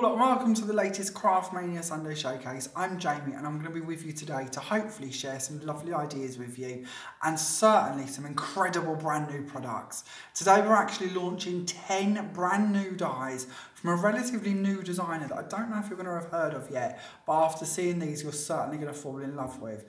all, and welcome to the latest Craftmania Sunday Showcase. I'm Jamie and I'm going to be with you today to hopefully share some lovely ideas with you and certainly some incredible brand new products. Today we're actually launching 10 brand new dies from a relatively new designer that I don't know if you're going to have heard of yet, but after seeing these you're certainly going to fall in love with.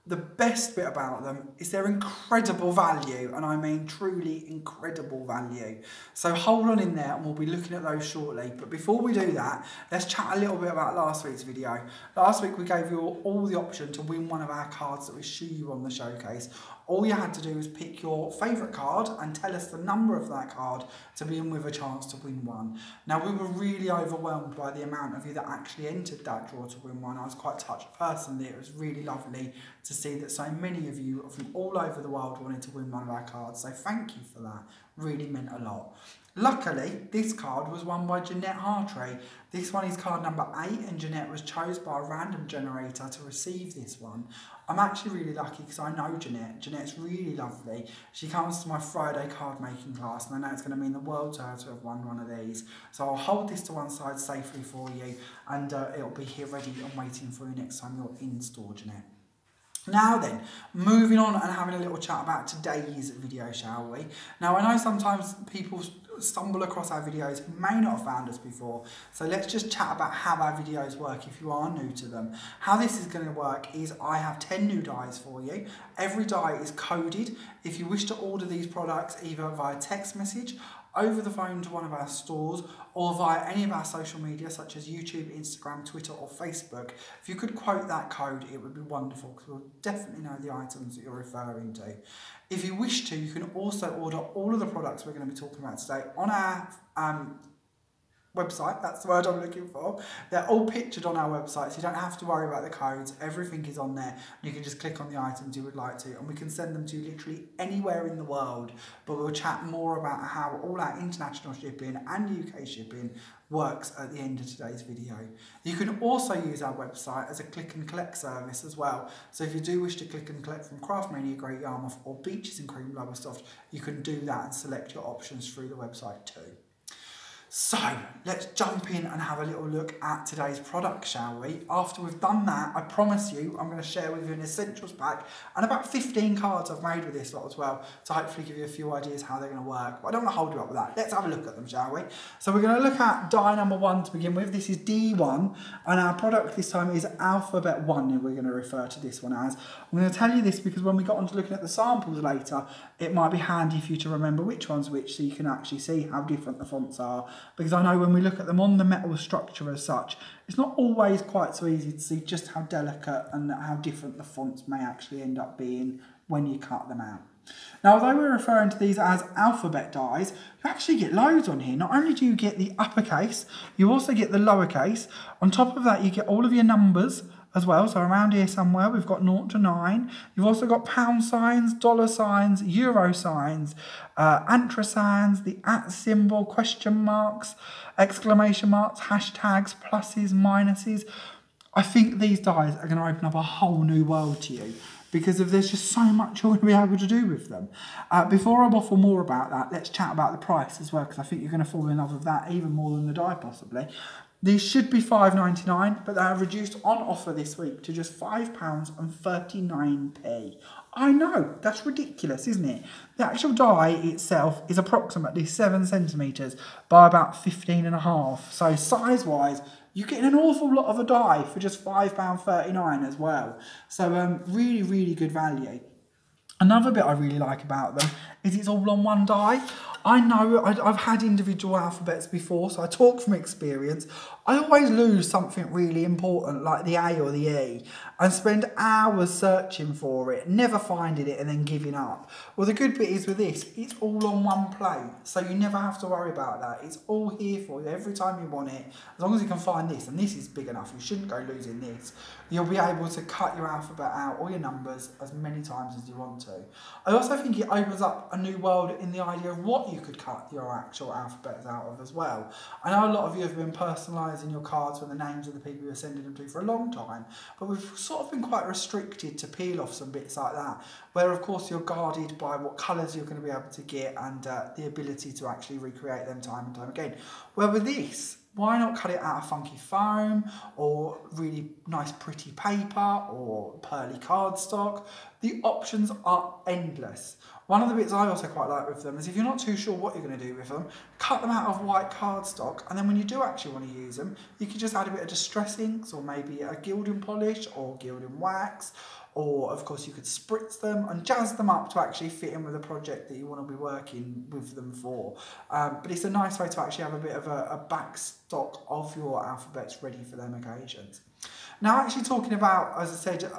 The best bit about them is their incredible value, and I mean truly incredible value. So hold on in there and we'll be looking at those shortly. But before we do that, let's chat a little bit about last week's video. Last week we gave you all the option to win one of our cards that we show you on the showcase. All you had to do was pick your favourite card and tell us the number of that card to be in with a chance to win one. Now, we were really overwhelmed by the amount of you that actually entered that draw to win one. I was quite touched personally. It was really lovely to see that so many of you from all over the world wanted to win one of our cards. So thank you for that. Really meant a lot. Luckily, this card was won by Jeanette Hartree. This one is card number 8 and Jeanette was chosen by a random generator to receive this one. I'm actually really lucky because I know Jeanette. Jeanette's really lovely. She comes to my Friday card making class and I know it's going to mean the world to her to have won one of these. So I'll hold this to one side safely for you and it'll be here ready and waiting for you next time you're in store, Jeanette. Now then, moving on and having a little chat about today's video, shall we? Now, I know sometimes people stumble across our videos who may not have found us before, so let's just chat about how our videos work if you are new to them. How this is going to work is I have 10 new dies for you. Every die is coded. If you wish to order these products either via text message, over the phone to one of our stores, or via any of our social media such as YouTube, Instagram, Twitter or Facebook, if you could quote that code it would be wonderful because we'll definitely know the items that you're referring to. If you wish to, you can also order all of the products we're going to be talking about today on our website. That's the word I'm looking for. They're all pictured on our website, so you don't have to worry about the codes. Everything is on there. You can just click on the items you would like to, and we can send them to you literally anywhere in the world. But we'll chat more about how all our international shipping and UK shipping works at the end of today's video. You can also use our website as a click and collect service as well. So if you do wish to click and collect from Craftmania Great Yarmouth or Beaches and Cream Lowestoft, you can do that and select your options through the website too. So, let's jump in and have a little look at today's product, shall we? After we've done that, I promise you, I'm going to share with you an essentials pack and about 15 cards I've made with this lot as well, to hopefully give you a few ideas how they're going to work. But I don't want to hold you up with that. Let's have a look at them, shall we? So we're going to look at die number 1 to begin with. This is D1, and our product this time is Alphabet 1, and we're going to refer to this one as. I'm going to tell you this because when we got on to looking at the samples later, it might be handy for you to remember which one's which so you can actually see how different the fonts are. Because I know when we look at them on the metal structure as such, it's not always quite so easy to see just how delicate and how different the fonts may actually end up being when you cut them out. Now, although we're referring to these as alphabet dies, you actually get loads on here. Not only do you get the uppercase, you also get the lowercase. On top of that, you get all of your numbers as well. So around here somewhere, we've got 0 to 9. You've also got pound signs, dollar signs, euro signs, ampersands, the @ symbol, question marks, exclamation marks, hashtags, pluses, minuses. I think these dies are going to open up a whole new world to you, because there's just so much you're going to be able to do with them. Before I waffle more about that, let's chat about the price as well, because I think you're going to fall in love with that even more than the die possibly. These should be £5.99, but they are reduced on offer this week to just £5.39. I know, that's ridiculous, isn't it? The actual die itself is approximately 7 centimetres by about 15.5. So size-wise, you're getting an awful lot of a die for just £5.39 as well. So really, really good value. Another bit I really like about them is it's all on one die. I know I've had individual alphabets before, so I talk from experience. I always lose something really important like the A or the E and spend hours searching for it, never finding it and then giving up. Well, the good bit is with this, it's all on one plate, so you never have to worry about that. It's all here for you every time you want it. As long as you can find this, and this is big enough, you shouldn't go losing this. You'll be able to cut your alphabet out or your numbers as many times as you want to. I also think it opens up a new world in the idea of what you could cut your actual alphabets out of as well. I know a lot of you have been personalising your cards with the names of the people you're sending them to for a long time, but we've sort of been quite restricted to peel off some bits like that, where of course you're guarded by what colours you're going to be able to get and the ability to actually recreate them time and time again. Where with this, Why not cut it out of funky foam or really nice pretty paper or pearly cardstock? The options are endless. One of the bits I also quite like with them is if you're not too sure what you're going to do with them, cut them out of white cardstock, and then when you do actually want to use them, you can just add a bit of distress inks or maybe a gilding polish or gilding wax, or of course you could spritz them and jazz them up to actually fit in with a project that you want to be working with them for. But it's a nice way to actually have a bit of a back stock of your alphabets ready for them occasions. Now, actually talking about, as I said,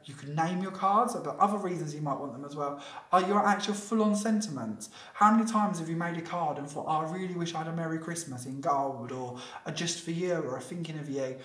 you can name your cards, but other reasons you might want them as well are your actual full-on sentiments. How many times have you made a card and thought, oh, I really wish I had a Merry Christmas in gold, or a Just For You, or a Thinking of You,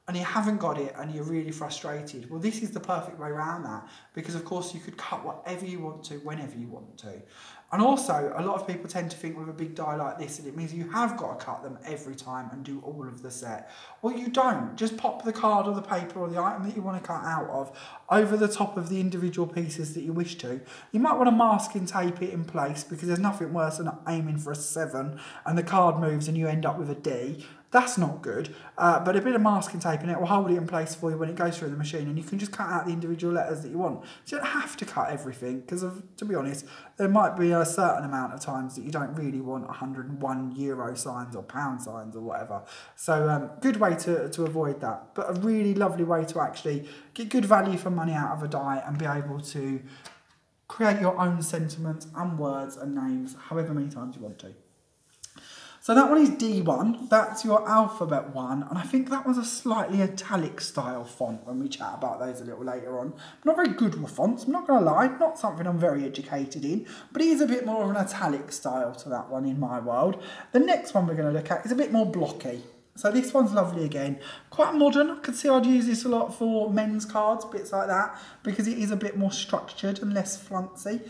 and you haven't got it and you're really frustrated? Well, this is the perfect way around that, because of course you could cut whatever you want to, whenever you want to. And also, a lot of people tend to think with a big die like this that it means you have got to cut them every time and do all of the set. Well, you don't. Just pop the card or the paper or the item that you want to cut out of over the top of the individual pieces that you wish to. You might want to masking tape it in place, because there's nothing worse than aiming for a 7 and the card moves and you end up with a D. That's not good, but a bit of masking tape in it will hold it in place for you when it goes through the machine, and you can just cut out the individual letters that you want. So you don't have to cut everything, because to be honest, there might be a certain amount of times that you don't really want 101 euro signs or pound signs or whatever. So good way to avoid that, but a really lovely way to actually get good value for money out of a die and be able to create your own sentiments and words and names however many times you want to. So that one is D1, that's your alphabet one, and I think that was a slightly italic style font when we chat about those a little later on. Not very good with fonts, I'm not going to lie, not something I'm very educated in, but it is a bit more of an italic style to that one in my world. The next one we're going to look at is a bit more blocky. So this one's lovely again, quite modern. I could see I'd use this a lot for men's cards, bits like that, because it is a bit more structured and less fluncy.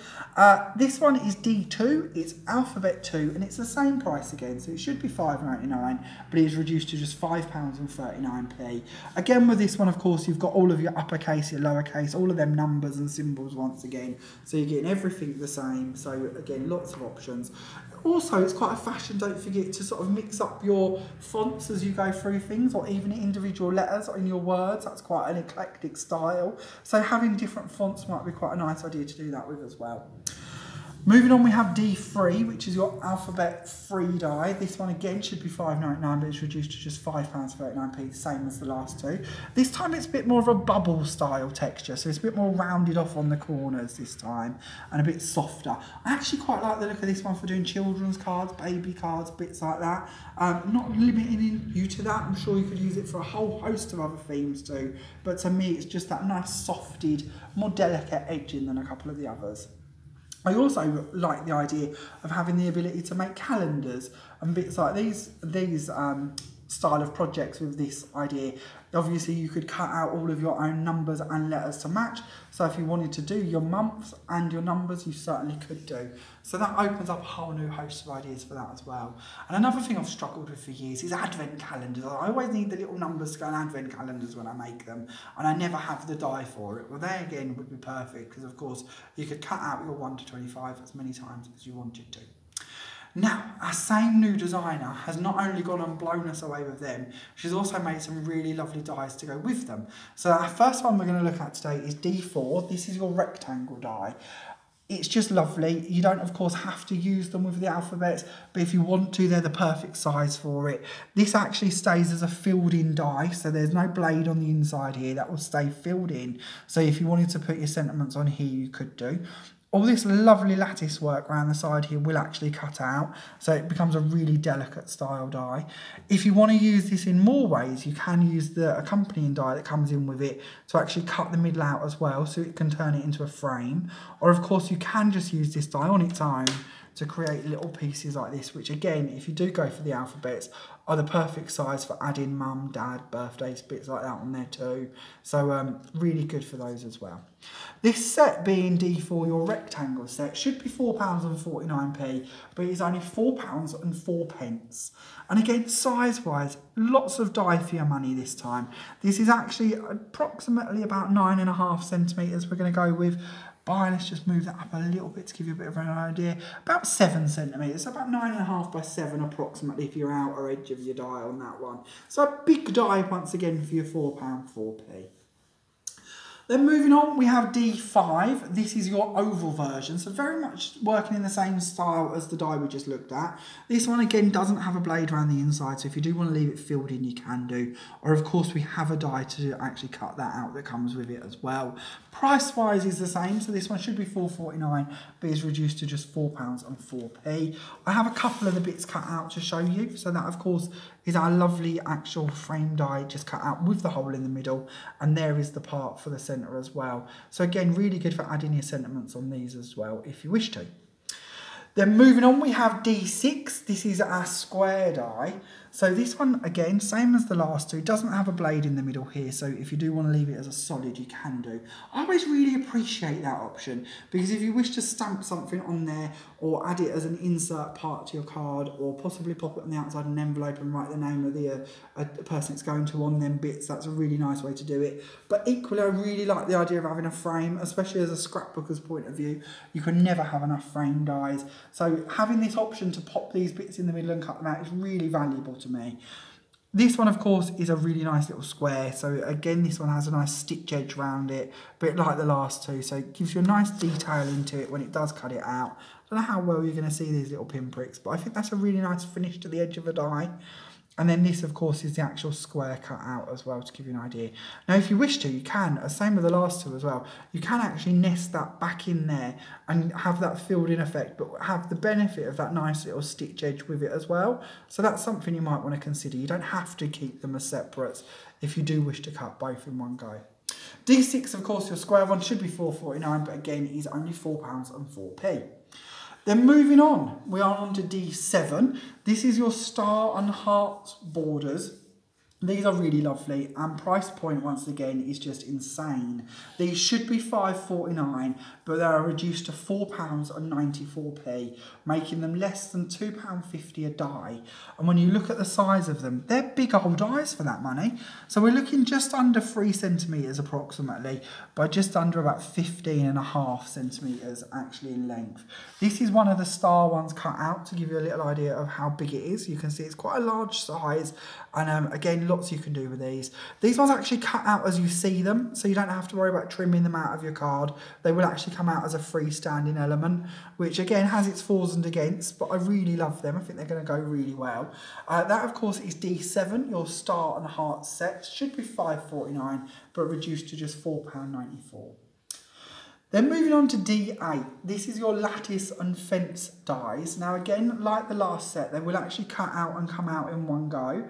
This one is D2, it's alphabet 2, and it's the same price again, so it should be £5.99, but it is reduced to just £5.39. Again, with this one, of course, you've got all of your uppercase, your lowercase, all of them numbers and symbols once again, so you're getting everything the same. So again, lots of options. Also, it's quite a fashion, don't forget, to sort of mix up your fonts as you go through things, or even individual letters in your words. That's quite an eclectic style. So having different fonts might be quite a nice idea to do that with as well. Moving on, we have D3, which is your alphabet 3 die. This one again should be £5.99, but it's reduced to just £5.39, same as the last two. This time it's a bit more of a bubble style texture, so it's a bit more rounded off on the corners this time, and a bit softer. I actually quite like the look of this one for doing children's cards, baby cards, bits like that. Not limiting you to that, I'm sure you could use it for a whole host of other themes too, but to me it's just that nice softed, more delicate edging than a couple of the others. I also like the idea of having the ability to make calendars and bits like these style of projects with this idea. Obviously, you could cut out all of your own numbers and letters to match. So if you wanted to do your months and your numbers, you certainly could do. So that opens up a whole new host of ideas for that as well. And another thing I've struggled with for years is advent calendars. I always need the little numbers to go in advent calendars when I make them, and I never have the die for it. Well, they again would be perfect, because of course you could cut out your 1 to 25 as many times as you wanted to. Now, our same new designer has not only gone and blown us away with them, she's also made some really lovely dies to go with them. So our first one we're going to look at today is D4. This is your rectangle die. It's just lovely. You don't, of course, have to use them with the alphabets, but if you want to, they're the perfect size for it. This actually stays as a filled-in die, so there's no blade on the inside here. That will stay filled in. So if you wanted to put your sentiments on here, you could do. All this lovely lattice work around the side here will actually cut out, so it becomes a really delicate style die. If you want to use this in more ways, you can use the accompanying die that comes in with it to actually cut the middle out as well, so it can turn it into a frame. Or of course you can just use this die on its own to create little pieces like this, which again, if you do go for the alphabets, are the perfect size for adding mum, dad, birthdays, bits like that on there too. So really good for those as well. This set being D4, your rectangle set, should be £4.49, but it's only £4.04. And again, size-wise, lots of die for your money this time. This is actually approximately about 9.5 centimetres we're going to go with. by, let's just move that up a little bit to give you a bit of an idea, about 7 centimetres, so about 9.5 by 7 approximately if you're outer edge of your die on that one. So a big die once again for your £4 4p. Then moving on, we have D5. This is your oval version, so very much working in the same style as the die we just looked at. This one again doesn't have a blade around the inside, so if you do want to leave it filled in, you can do. Or of course we have a die to actually cut that out that comes with it as well. Price-wise is the same, so this one should be £4.49, but is reduced to just £4 and 4p. I have a couple of the bits cut out to show you, so that of course is our lovely actual frame die just cut out with the hole in the middle, and there is the part for the centre as well. So again, really good for adding your sentiments on these as well if you wish to. Then moving on, we have D6. This is our square die. So this one, again, same as the last two, doesn't have a blade in the middle here, so if you do want to leave it as a solid, you can do. I always really appreciate that option, because if you wish to stamp something on there, or add it as an insert part to your card, or possibly pop it on the outside of an envelope and write the name of the person it's going to on them bits, that's a really nice way to do it. But equally, I really like the idea of having a frame, especially as a scrapbooker's point of view. You can never have enough frame dies, so having this option to pop these bits in the middle and cut them out is really valuable to me. This one, of course, is a really nice little square. So again, this one has a nice stitch edge around it, a bit like the last two. So it gives you a nice detail into it when it does cut it out. I don't know how well you're going to see these little pinpricks, but I think that's a really nice finish to the edge of a die. And then this, of course, is the actual square cut out as well, to give you an idea. Now, if you wish to, you can, same with the last two as well, you can actually nest that back in there and have that filled in effect, but have the benefit of that nice little stitch edge with it as well. So that's something you might want to consider. You don't have to keep them as separates if you do wish to cut both in one go. D6, of course, your square one should be £4.49, but again, it is only £4 and 4p. Then moving on, we are on to D7. This is your star and hearts borders. These are really lovely, and price point once again is just insane. These should be £5.49, but they are reduced to £4 and 94p, making them less than £2.50 a die. And when you look at the size of them, they're big old dies for that money. So we're looking just under 3 centimetres approximately, by just under about 15.5 centimetres actually in length. This is one of the star ones cut out to give you a little idea of how big it is. You can see it's quite a large size, and again, lots you can do with these. These ones actually cut out as you see them, so you don't have to worry about trimming them out of your card. They will actually come out as a freestanding element, which again has its fors and against, but I really love them. I think they're going to go really well. That, of course, is D7, your star and heart set. Should be £5.49, but reduced to just £4.94. Then moving on to D8, this is your Lattice Unfenced dies. Now again, like the last set, they will actually cut out and come out in one go.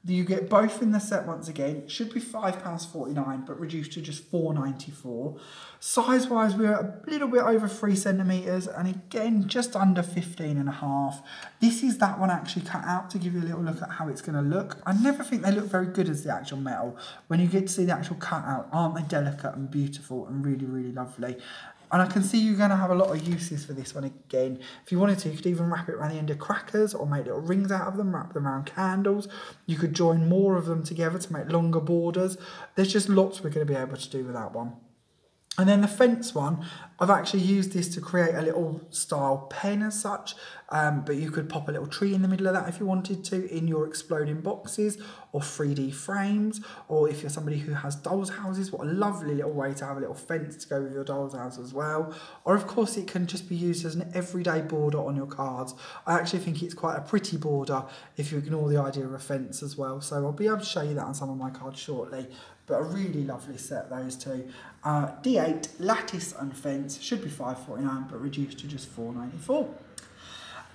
You get both in the set once again. It should be £5.49, but reduced to just £4.94. Size-wise, we're a little bit over 3 centimetres, and again, just under 15.5. This is that one actually cut out to give you a little look at how it's going to look. I never think they look very good as the actual metal. When you get to see the actual cutout, aren't they delicate and beautiful and really, really lovely? And I can see you're going to have a lot of uses for this one again. If you wanted to, you could even wrap it around the end of crackers or make little rings out of them, wrap them around candles. You could join more of them together to make longer borders. There's just lots we're going to be able to do with that one. And then the fence one, I've actually used this to create a little style pen as such, but you could pop a little tree in the middle of that if you wanted to in your exploding boxes or 3D frames, or if you're somebody who has doll's houses, what a lovely little way to have a little fence to go with your doll's house as well. Or of course it can just be used as an everyday border on your cards. I actually think it's quite a pretty border if you ignore the idea of a fence as well, so I'll be able to show you that on some of my cards shortly. But a really lovely set, those two. D8, Lattice Unfenced, should be £5.49, but reduced to just £4.94.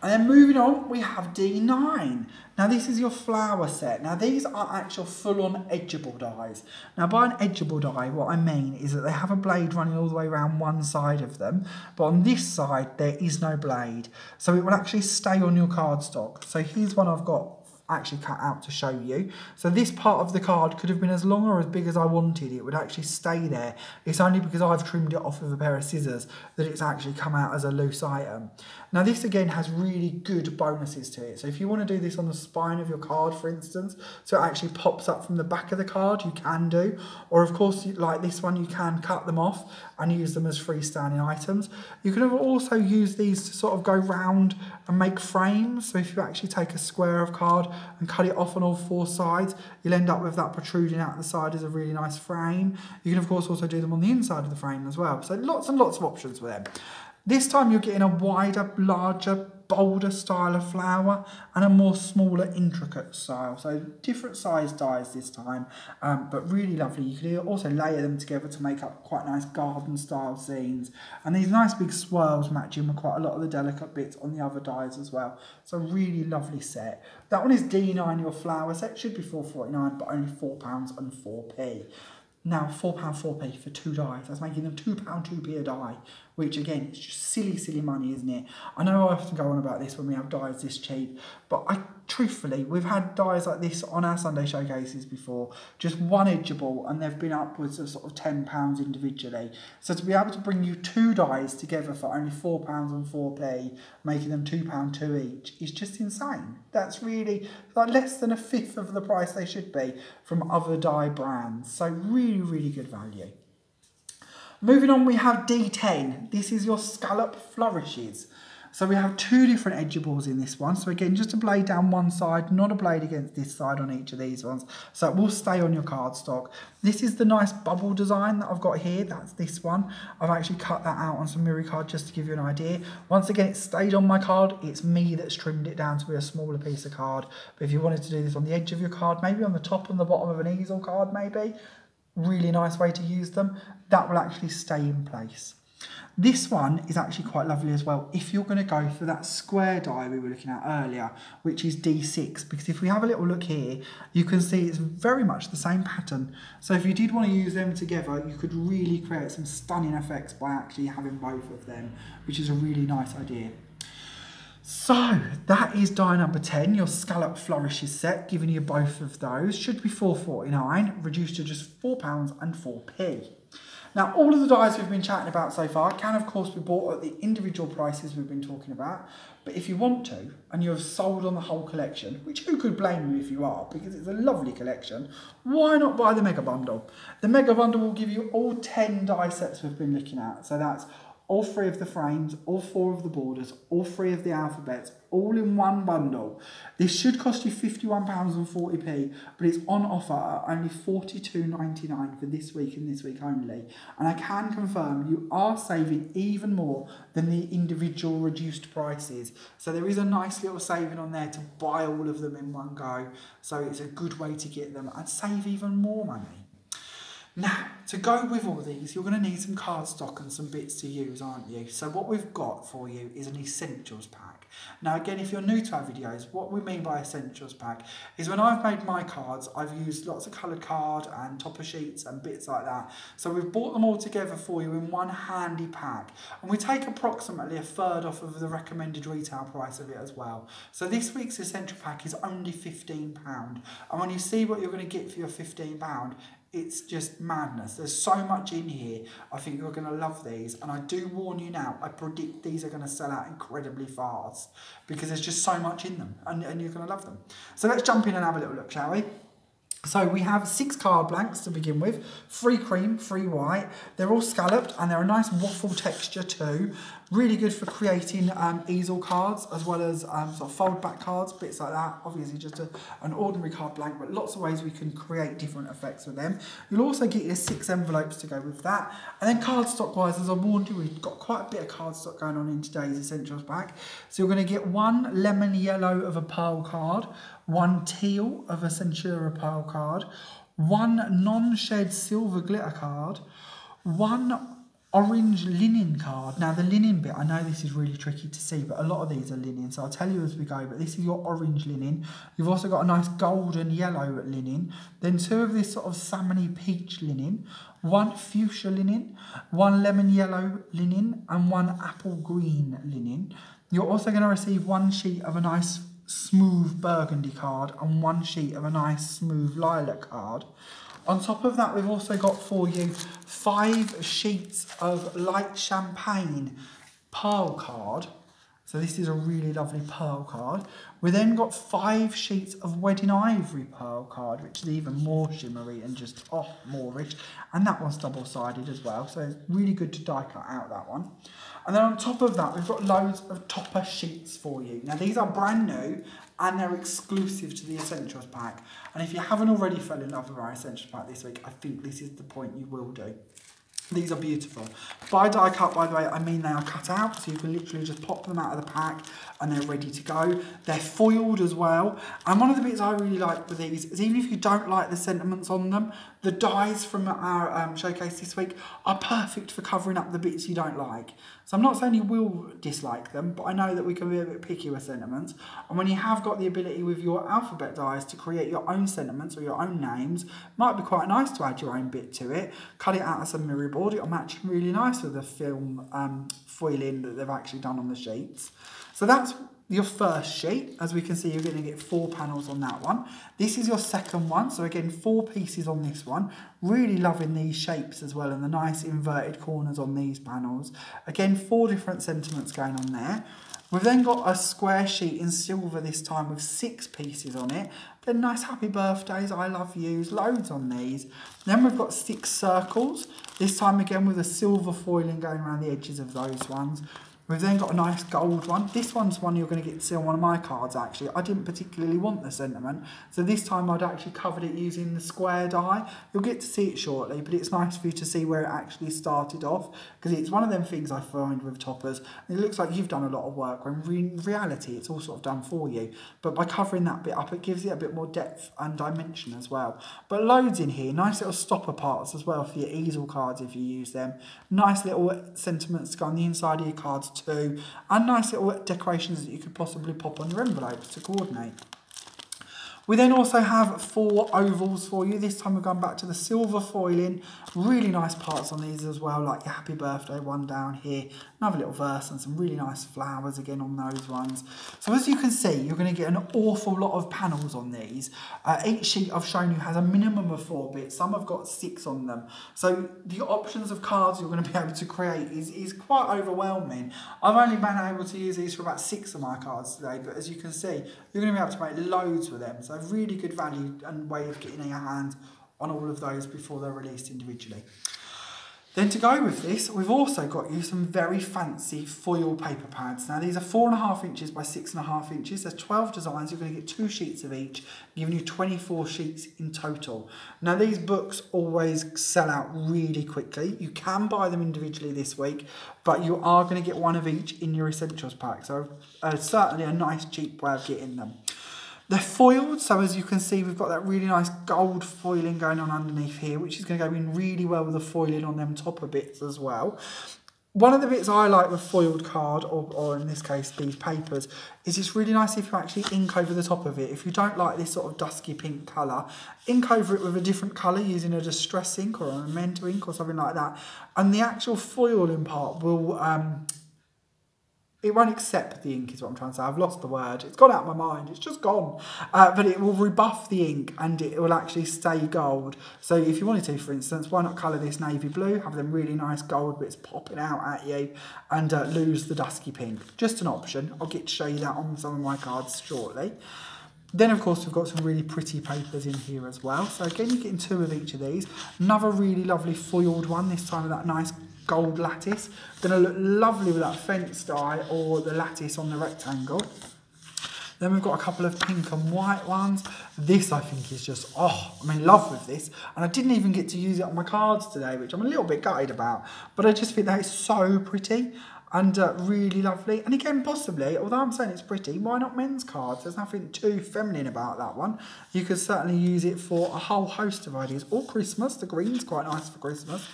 And then moving on, we have D9. Now this is your flower set. Now these are actual full-on edgeable dies. Now by an edgeable die, what I mean is that they have a blade running all the way around one side of them, but on this side there is no blade. So it will actually stay on your cardstock. So here's one I've got actually cut out to show you. So this part of the card could have been as long or as big as I wanted. It would actually stay there. It's only because I've trimmed it off with a pair of scissors that it's actually come out as a loose item. Now this again has really good bonuses to it. So if you want to do this on the spine of your card, for instance, so it actually pops up from the back of the card, you can do. Or of course, like this one, you can cut them off and use them as freestanding items. You can also use these to sort of go round and make frames. So if you actually take a square of card and cut it off on all four sides, you'll end up with that protruding out the side as a really nice frame. You can of course also do them on the inside of the frame as well. So lots and lots of options with them. This time you're getting a wider, larger, bolder style of flower and a more smaller, intricate style. So different size dies this time, but really lovely. You can also layer them together to make up quite nice garden style scenes. And these nice big swirls matching with quite a lot of the delicate bits on the other dies as well. So really lovely set. That one is D9, your flower set. Should be £4.49, but only £4 and 4p. Now, £4, 4p for 2 dies. That's making them £2, 2p a die, which again, it's just silly, silly money, isn't it? I know I often go on about this when we have dies this cheap, but truthfully, we've had dies like this on our Sunday showcases before, just one edgeable, and they've been upwards of sort of £10 individually. So to be able to bring you 2 dies together for only £4 and 4p, making them £2, 2 each, is just insane. That's really like less than a fifth of the price they should be from other die brands. So really, really good value. Moving on, we have D10. This is your Scalloped Flourishes. So we have 2 different edgeables in this one. So again, just a blade down one side, not a blade against this side on each of these ones. So it will stay on your cardstock. This is the nice bubble design that I've got here. That's this one. I've actually cut that out on some mirror card just to give you an idea. Once again, it stayed on my card. It's me that's trimmed it down to be a smaller piece of card. But if you wanted to do this on the edge of your card, maybe on the top and the bottom of an easel card, maybe, really nice way to use them, that will actually stay in place. This one is actually quite lovely as well if you're going to go for that square die we were looking at earlier, which is D6, because if we have a little look here, you can see it's very much the same pattern. So if you did want to use them together, you could really create some stunning effects by actually having both of them, which is a really nice idea. So that is die number 10, your Scalloped Flourishes set, giving you both of those. Should be £4.49, reduced to just £4 and 4p. Now, all of the dies we've been chatting about so far can, of course, be bought at the individual prices we've been talking about. But if you want to, and you're sold on the whole collection, which who could blame you if you are, because it's a lovely collection, why not buy the Mega Bundle? The Mega Bundle will give you all 10 die sets we've been looking at. So that's all 3 of the frames, all 4 of the borders, all 3 of the alphabets, all in one bundle. This should cost you £51 and 40p, but it's on offer at only £42.99 for this week and this week only. And I can confirm you are saving even more than the individual reduced prices. So there is a nice little saving on there to buy all of them in one go. So it's a good way to get them and save even more money. Now, to go with all these, you're going to need some cardstock and some bits to use, aren't you? So what we've got for you is an essentials pack. Now, again, if you're new to our videos, what we mean by essentials pack is when I've made my cards, I've used lots of coloured card and topper sheets and bits like that. So we've brought them all together for you in one handy pack. And we take approximately a third off of the recommended retail price of it as well. So this week's essential pack is only £15. And when you see what you're going to get for your £15, it's just madness. There's so much in here. I think you're going to love these. And I do warn you now, I predict these are going to sell out incredibly fast because there's just so much in them and you're going to love them. So let's jump in and have a little look, shall we? So we have 6 card blanks to begin with, 3 cream, 3 white. They're all scalloped and they're a nice waffle texture too. Really good for creating easel cards as well as sort of fold back cards, bits like that. Obviously just an ordinary card blank, but lots of ways we can create different effects with them. You'll also get your 6 envelopes to go with that. And then cardstock wise, as I warned you, we've got quite a bit of cardstock going on in today's essentials pack. So you're going to get 1 lemon yellow of a pearl card, 1 teal of a Centura pearl card, 1 non-shed silver glitter card, 1 orange linen card. Now the linen bit, I know this is really tricky to see, but a lot of these are linen, so I'll tell you as we go, but this is your orange linen. You've also got a nice golden yellow linen, then 2 of this sort of salmony peach linen, 1 fuchsia linen, 1 lemon yellow linen, and 1 apple green linen. You're also going to receive 1 sheet of a nice smooth burgundy card and one sheet of a nice smooth lilac card. On top of that, we've also got for you 5 sheets of light champagne pearl card. So this is a really lovely pearl card. We then got 5 sheets of wedding ivory pearl card, which is even more shimmery and just, oh, moreish. And that one's double-sided as well, so it's really good to die cut out that one. And then on top of that, we've got loads of topper sheets for you. Now these are brand new and they're exclusive to the Essentials pack. And if you haven't already fell in love with our Essentials pack this week, I think this is the point you will do. These are beautiful. By die cut, by the way, I mean they are cut out, so you can literally just pop them out of the pack and they're ready to go. They're foiled as well. And one of the bits I really like with these is even if you don't like the sentiments on them, the dies from our showcase this week are perfect for covering up the bits you don't like. So I'm not saying you will dislike them, but I know that we can be a bit picky with sentiments. And when you have got the ability with your alphabet dies to create your own sentiments or your own names, might be quite nice to add your own bit to it. Cut it out as a mirror board. It'll match really nice with the film foiling that they've actually done on the sheets. So that's your first sheet. As we can see, you're going to get 4 panels on that one. This is your second one. So again, 4 pieces on this one. Really loving these shapes as well and the nice inverted corners on these panels. Again, 4 different sentiments going on there. We've then got a square sheet in silver this time with 6 pieces on it. Then nice happy birthdays, I love yous, loads on these. Then we've got 6 circles, this time again with a silver foiling going around the edges of those ones. We've then got a nice gold one. This one's one you're going to get to see on one of my cards actually. I didn't particularly want the sentiment, so this time I'd actually covered it using the square die. You'll get to see it shortly, but it's nice for you to see where it actually started off, because it's one of them things I find with toppers. It looks like you've done a lot of work, when in reality it's all sort of done for you. But by covering that bit up, it gives it a bit more depth and dimension as well. But loads in here, nice little stopper parts as well for your easel cards if you use them. Nice little sentiments to go on the inside of your cards too, and nice little decorations that you could possibly pop on your envelopes to coordinate. We then also have 4 ovals for you. This time we're going back to the silver foiling. Really nice parts on these as well, like your happy birthday one down here. Another little verse and some really nice flowers again on those ones. So as you can see, you're going to get an awful lot of panels on these. Each sheet I've shown you has a minimum of 4 bits. Some have got 6 on them. So the options of cards you're going to be able to create is quite overwhelming. I've only been able to use these for about 6 of my cards today, but as you can see, you're going to be able to make loads with them. So really good value and way of getting your hands on all of those before they're released individually. Then to go with this, we've also got you some very fancy foil paper pads. Now these are 4.5 inches by 6.5 inches. There's 12 designs. You're going to get 2 sheets of each, giving you 24 sheets in total. Now these books always sell out really quickly. You can buy them individually this week, but you are going to get 1 of each in your Essentials pack. So certainly a nice cheap way of getting them. They're foiled, so as you can see, we've got that really nice gold foiling going on underneath here, which is going to go in really well with the foiling on them topper bits as well. One of the bits I like with foiled card, or in this case these papers, is it's really nice if you actually ink over the top of it. If you don't like this sort of dusky pink colour, ink over it with a different colour using a distress ink or a memento ink or something like that. And the actual foiling part will... it won't accept the ink is what I'm trying to say. I've lost the word. It's gone out of my mind. It's just gone. But it will rebuff the ink and it will actually stay gold. So if you wanted to, for instance, why not colour this navy blue, have them really nice gold bits popping out at you and lose the dusky pink. Just an option. I'll get to show you that on some of my cards shortly. Then, of course, we've got some really pretty papers in here as well. So again, you're getting 2 of each of these. Another really lovely foiled one, this time with that nice gold lattice. Going to look lovely with that fence die or the lattice on the rectangle. Then we've got a couple of pink and white ones. This, I think, is just, oh, I'm in love with this. And I didn't even get to use it on my cards today, which I'm a little bit gutted about. But I just think that is so pretty and really lovely. And again, possibly, although I'm saying it's pretty, why not men's cards? There's nothing too feminine about that one. You could certainly use it for a whole host of ideas. Or Christmas. The green's quite nice for Christmas.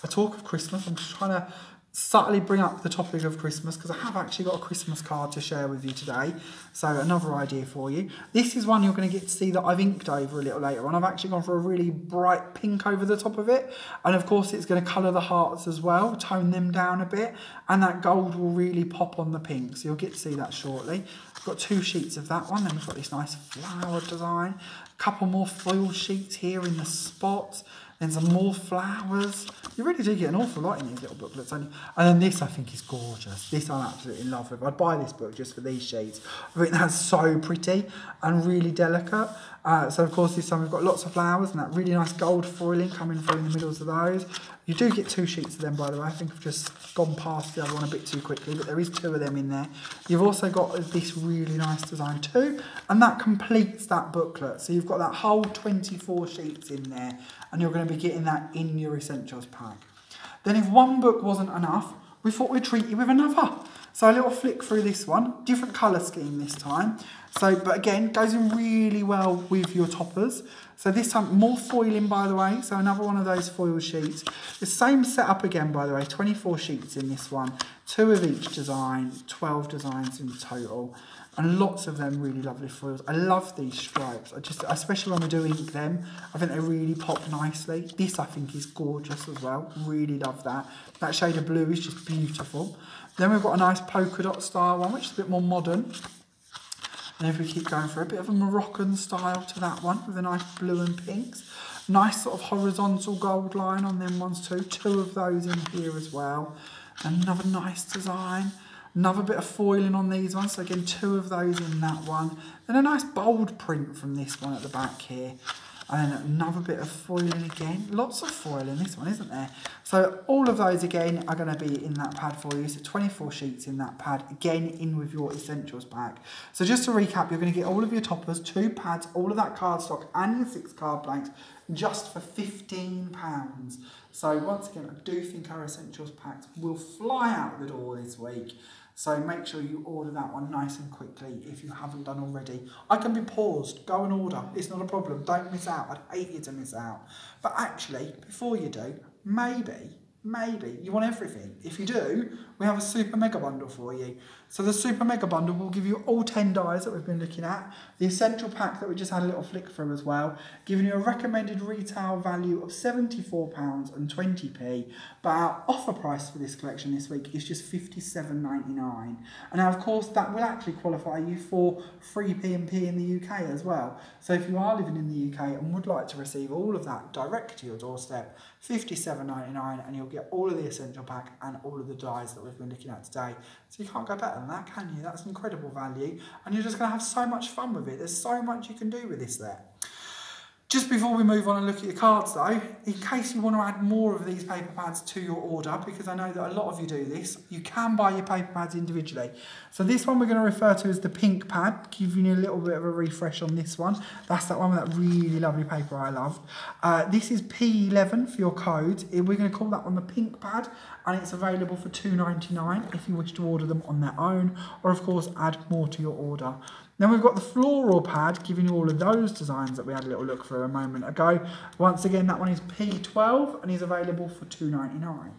I talk of Christmas, I'm just trying to subtly bring up the topic of Christmas because I have actually got a Christmas card to share with you today. So another idea for you. This is one you're going to get to see that I've inked over a little later on. I've actually gone for a really bright pink over the top of it. And of course it's going to colour the hearts as well, tone them down a bit. And that gold will really pop on the pink. So you'll get to see that shortly. got 2 sheets of that one. Then we've got this nice flower design. A couple more foil sheets here in the spots. Then some more flowers. You really do get an awful lot in these little booklets. And then this, I think, is gorgeous. This I'm absolutely in love with. I'd buy this book just for these sheets. I think that's so pretty and really delicate. So, of course, this time we've got lots of flowers and that really nice gold foiling coming through in the middles of those. You do get 2 sheets of them, by the way. I think I've just gone past the other one a bit too quickly, but there is 2 of them in there. You've also got this really nice design too, and that completes that booklet. So you've got that whole 24 sheets in there, and you're going to be getting that in your essentials pack. Then if one book wasn't enough, we thought we'd treat you with another. So a little flick through this one, different colour scheme this time. So, but again, goes in really well with your toppers. So this time, more foiling, by the way. So another one of those foil sheets. The same setup again, by the way, 24 sheets in this one. 2 of each design, 12 designs in total. And lots of them really lovely foils. I love these stripes. Especially when we do ink them, I think they really pop nicely. This, I think, is gorgeous as well. Really love that. That shade of blue is just beautiful. Then we've got a nice polka dot style one, which is a bit more modern. And if we keep going for a bit of a Moroccan style to that one, with a nice blue and pinks. Nice sort of horizontal gold line on them ones too. 2 of those in here as well. Another nice design. Another bit of foiling on these ones. So again, 2 of those in that one. Then a nice bold print from this one at the back here. And then another bit of foiling again. Lots of foil in this one, isn't there? So all of those again are going to be in that pad for you. So 24 sheets in that pad, again in with your essentials pack. So just to recap, you're going to get all of your toppers, 2 pads, all of that cardstock and your 6 card blanks just for £15. So once again, I do think our essentials packs will fly out the door this week. So make sure you order that one nice and quickly if you haven't done already. I can be paused, go and order, it's not a problem, don't miss out, I'd hate you to miss out. But actually, before you do, maybe you want everything. If you do, we have a super mega bundle for you. So the super mega bundle will give you all 10 dies that we've been looking at, the essential pack that we just had a little flick through as well, giving you a recommended retail value of £74.20, but our offer price for this collection this week is just £57.99. And now, of course, that will actually qualify you for free P&P in the UK as well. So if you are living in the UK and would like to receive all of that direct to your doorstep, £57.99, and you'll get all of the essential pack and all of the dies that we've been looking at today. So you can't go better than that, can you? That's an incredible value, and you're just going to have so much fun with it. There's so much you can do with this there. Just before we move on and look at your cards though, in case you want to add more of these paper pads to your order, because I know that a lot of you do this, you can buy your paper pads individually. So this one we're going to refer to as the pink pad, giving you a little bit of a refresh on this one. That's that one with that really lovely paper I loved. This is P11 for your codes. We're going to call that one the pink pad, and it's available for £2.99 if you wish to order them on their own, or of course add more to your order. Then we've got the floral pad, giving you all of those designs that we had a little look through a moment ago. Once again, that one is P12 and is available for £2.99.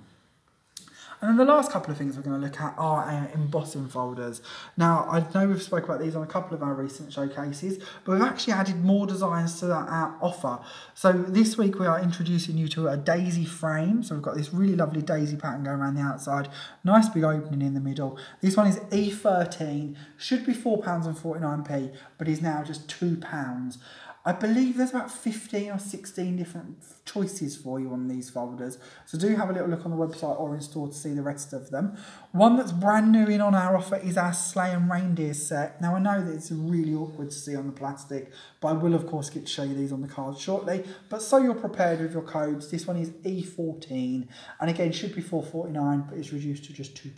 And then the last couple of things we're going to look at are our embossing folders. Now, I know we've spoken about these on a couple of our recent showcases, but we've actually added more designs to our offer. So this week we are introducing you to a daisy frame. So we've got this really lovely daisy pattern going around the outside. Nice big opening in the middle. This one is E13, should be £4.49, but is now just £2. I believe there's about 15 or 16 different choices for you on these folders. So do have a little look on the website or in store to see the rest of them. One that's brand new in on our offer is our Sleigh and Reindeer Set. Now I know that it's really awkward to see on the plastic, but I will of course get to show you these on the cards shortly. But so you're prepared with your codes, this one is E14. And again, should be £4.49, but it's reduced to just £2.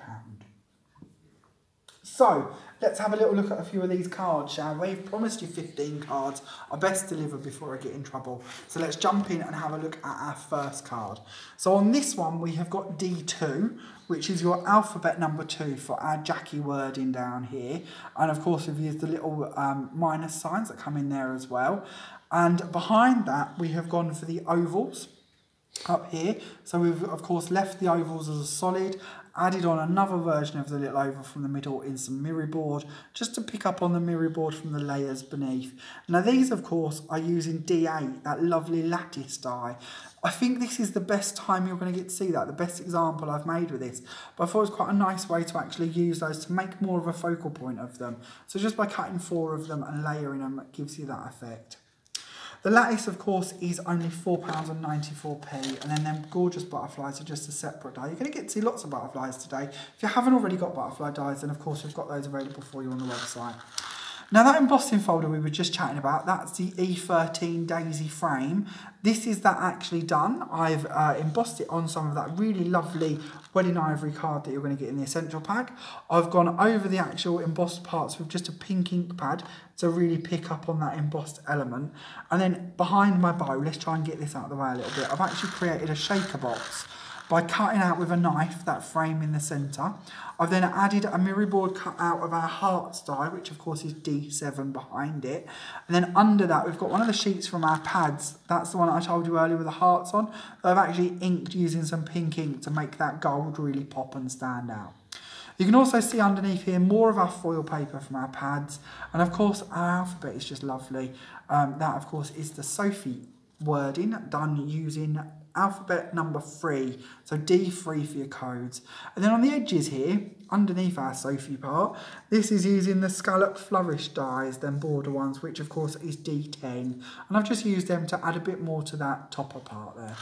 So, let's have a little look at a few of these cards, shall we? I've promised you 15 cards. I best deliver before I get in trouble. So let's jump in and have a look at our first card. So on this one, we have got D2, which is your alphabet number 2 for our Jackie wording down here. And of course, we've used the little minus signs that come in there as well. And behind that, we have gone for the ovals up here. So we've of course left the ovals as a solid, added on another version of the little oval from the middle in some mirror board, just to pick up on the mirror board from the layers beneath. Now these, of course, are using D8, that lovely lattice dye. I think this is the best time you're going to get to see that, the best example I've made with this. But I thought it was quite a nice way to actually use those to make more of a focal point of them. So just by cutting 4 of them and layering them, it gives you that effect. The lattice, of course, is only £4.94, and then them gorgeous butterflies are just a separate dye. You're going to get to see lots of butterflies today. If you haven't already got butterfly dyes, then of course we've got those available for you on the website. Now that embossing folder we were just chatting about, that's the E13 Daisy frame. This is that actually done. I've embossed it on some of that really lovely wedding ivory card that you're going to get in the essential pack. I've gone over the actual embossed parts with just a pink ink pad to really pick up on that embossed element. And then behind my bow, let's try and get this out of the way a little bit, I've actually created a shaker box by cutting out with a knife that frame in the centre. I've then added a mirror board cut out of our hearts die, which of course is D7 behind it. And then under that, we've got one of the sheets from our pads. That's the one I told you earlier with the hearts on. That I've actually inked using some pink ink to make that gold really pop and stand out. You can also see underneath here more of our foil paper from our pads. And of course, our alphabet is just lovely. That of course is the Sophie wording done using alphabet number 3, so D3 for your codes. And then on the edges here, underneath our Sophie part, this is using the Scalloped Flourish dies, them border ones, which of course is D10. And I've just used them to add a bit more to that topper part there.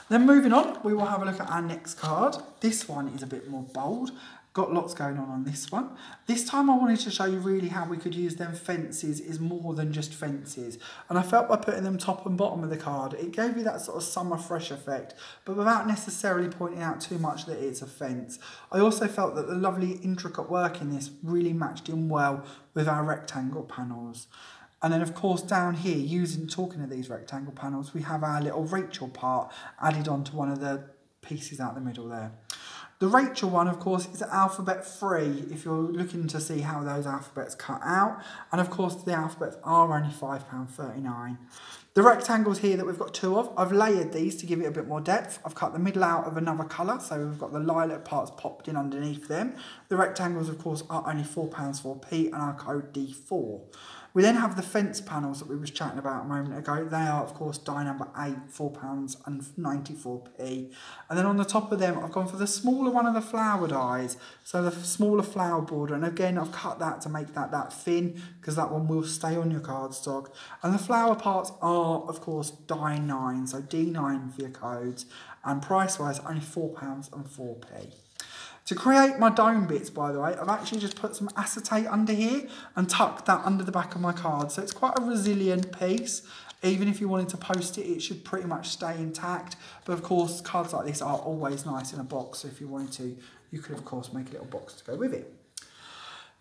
Then moving on, we will have a look at our next card. This one is a bit more bold. Got lots going on this one. This time I wanted to show you really how we could use them fences is more than just fences. And I felt by putting them top and bottom of the card, it gave you that sort of summer fresh effect, but without necessarily pointing out too much that it's a fence. I also felt that the lovely intricate work in this really matched in well with our rectangle panels. And then of course down here, talking of these rectangle panels, we have our little Rachel part added onto one of the pieces out the middle there. The Rachel one, of course, is alphabet 3 if you're looking to see how those alphabets cut out. And of course, the alphabets are only £5.39. The rectangles here that we've got 2 of, I've layered these to give it a bit more depth. I've cut the middle out of another colour, so we've got the lilac parts popped in underneath them. The rectangles, of course, are only £4.4 and our code D4. We then have the fence panels that we was chatting about a moment ago. They are, of course, die number 8, £4.94. And then on the top of them, I've gone for the smaller one of the flower dies. So the smaller flower border. And again, I've cut that to make that thin, because that one will stay on your cardstock. And the flower parts are, of course, die 9. So D9 for your codes. And price-wise, only £4.04. To create my dome bits, by the way, I've actually just put some acetate under here and tucked that under the back of my card. So it's quite a resilient piece. Even if you wanted to post it, it should pretty much stay intact. But of course, cards like this are always nice in a box. So if you wanted to, you could of course make a little box to go with it.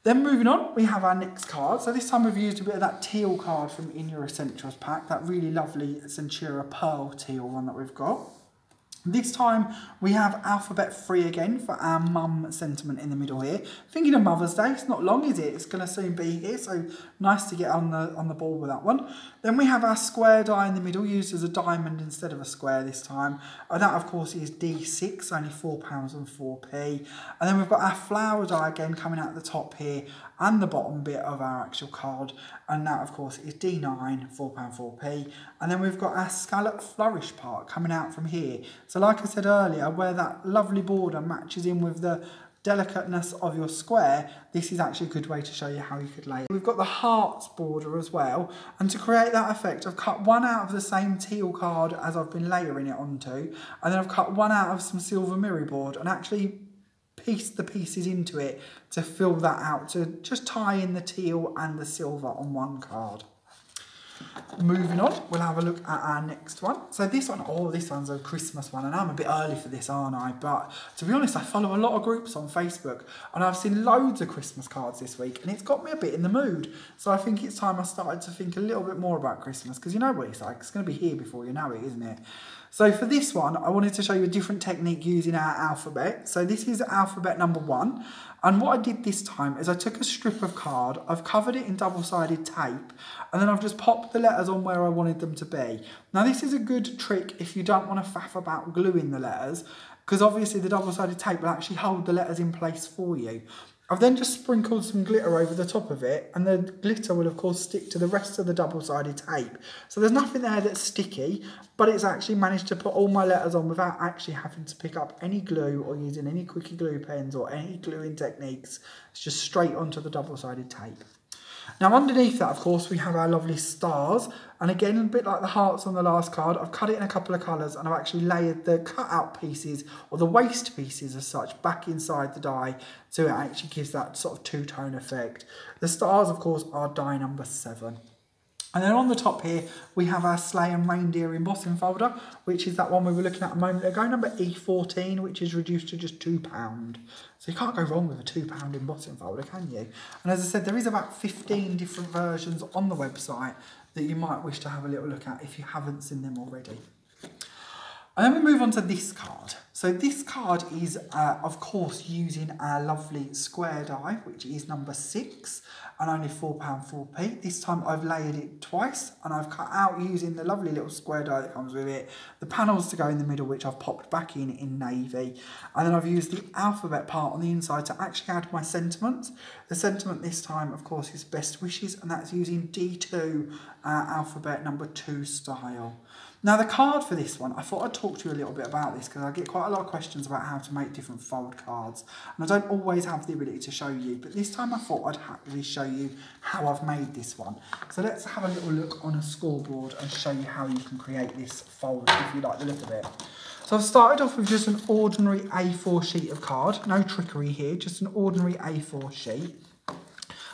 Then moving on, we have our next card. So this time we've used a bit of that teal card from In Your Essentials pack, that really lovely Centura Pearl teal one that we've got. This time we have alphabet 3 again for our mum sentiment in the middle here. Thinking of Mother's Day, it's not long, is it? It's going to soon be here, so nice to get on the ball with that one. Then we have our square die in the middle, used as a diamond instead of a square this time. And that, of course, is D6, only £4.04. And then we've got our flower die again coming out the top here and the bottom bit of our actual card. And that, of course, is D9, £4.04. And then we've got our Scalloped Flourish part coming out from here. So like I said earlier, where that lovely border matches in with the delicateness of your square, this is actually a good way to show you how you could lay it. We've got the hearts border as well, and to create that effect, I've cut one out of the same teal card as I've been layering it onto, and then I've cut one out of some silver mirror board and actually pieced the pieces into it to fill that out, to just tie in the teal and the silver on one card. Moving on, we'll have a look at our next one. So this one, this one's a Christmas one, and I'm a bit early for this, aren't I? But to be honest, I follow a lot of groups on Facebook, and I've seen loads of Christmas cards this week, and it's got me a bit in the mood. So I think it's time I started to think a little bit more about Christmas, because you know what it's like, it's going to be here before you know it, isn't it? So for this one, I wanted to show you a different technique using our alphabet. So this is alphabet number 1. And what I did this time is I took a strip of card, I've covered it in double-sided tape, and then I've just popped pop the letters on where I wanted them to be. Now this is a good trick if you don't want to faff about gluing the letters, because obviously the double-sided tape will actually hold the letters in place for you. I've then just sprinkled some glitter over the top of it, and the glitter will of course stick to the rest of the double-sided tape. So there's nothing there that's sticky, but it's actually managed to put all my letters on without actually having to pick up any glue or using any quickie glue pens or any gluing techniques. It's just straight onto the double-sided tape. Now underneath that, of course, we have our lovely stars, and again, a bit like the hearts on the last card, I've cut it in a couple of colours and I've actually layered the cut-out pieces, or the waste pieces as such, back inside the die, so it actually gives that sort of two-tone effect. The stars, of course, are die number 7. And then on the top here, we have our Sleigh and Reindeer embossing folder, which is that one we were looking at a moment ago, number E14, which is reduced to just £2. So you can't go wrong with a £2 embossing folder, can you? And as I said, there is about 15 different versions on the website that you might wish to have a little look at if you haven't seen them already. And then we move on to this card. So this card is, of course, using our lovely square die, which is number 6, and only £4.4p. This time I've layered it twice, and I've cut out using the lovely little square die that comes with it, the panels to go in the middle, which I've popped back in navy. And then I've used the alphabet part on the inside to actually add my sentiments. The sentiment this time, of course, is best wishes, and that's using D2 alphabet number 2 style. Now the card for this one, I thought I'd talk to you a little bit about this because I get quite a lot of questions about how to make different fold cards, and I don't always have the ability to show you, but this time I thought I'd happily show you how I've made this one. So let's have a little look on a scoreboard and show you how you can create this fold if you like the look of it. So I've started off with just an ordinary A4 sheet of card, no trickery here, just an ordinary A4 sheet. And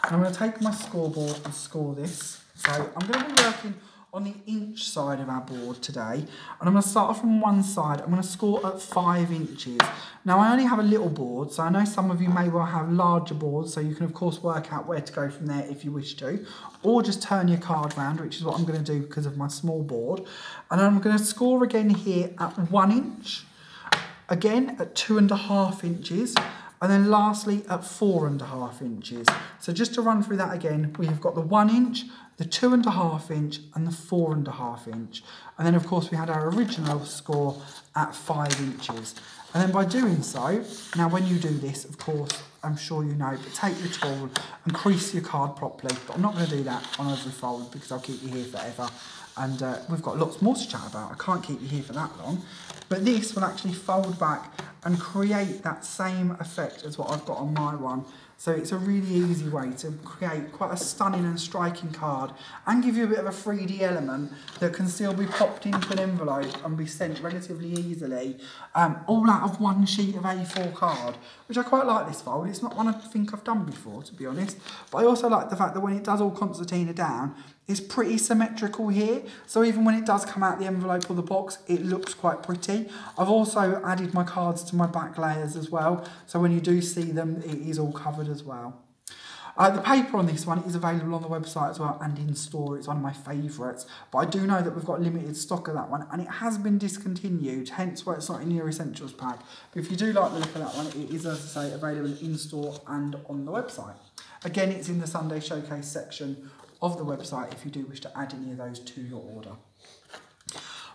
I'm going to take my scoreboard and score this. So I'm going to be working on the inch side of our board today, and I'm going to start off from one side. I'm going to score at 5 inches. Now I only have a little board, so I know some of you may well have larger boards, so you can of course work out where to go from there if you wish to, or just turn your card round, which is what I'm going to do because of my small board. And I'm going to score again here at 1 inch, again at 2.5 inches, and then lastly at 4.5 inches. So just to run through that again, we have got the 1 inch, the 2.5 inch and the 4.5 inch. And then of course we had our original score at 5 inches. And then by doing so, now when you do this, of course, I'm sure you know, but take your tool and crease your card properly. But I'm not going to do that on every fold because I'll keep you here forever. And we've got lots more to chat about. I can't keep you here for that long. But this will actually fold back and create that same effect as what I've got on my one. So it's a really easy way to create quite a stunning and striking card and give you a bit of a 3D element that can still be popped into an envelope and be sent relatively easily, all out of one sheet of A4 card, which I quite like this fold. It's not one I think I've done before, to be honest, but I also like the fact that when it does all concertina down, it's pretty symmetrical here, so even when it does come out the envelope or the box, it looks quite pretty. I've also added my cards to my back layers as well, so when you do see them, it is all covered as well. The paper on this one is available on the website as well and in store. It's one of my favourites, but I do know that we've got limited stock of that one, and it has been discontinued, hence why it's not in your essentials pack. But if you do like the look of that one, it is, as I say, available in store and on the website. Again, it's in the Sunday Showcase section of the website if you do wish to add any of those to your order.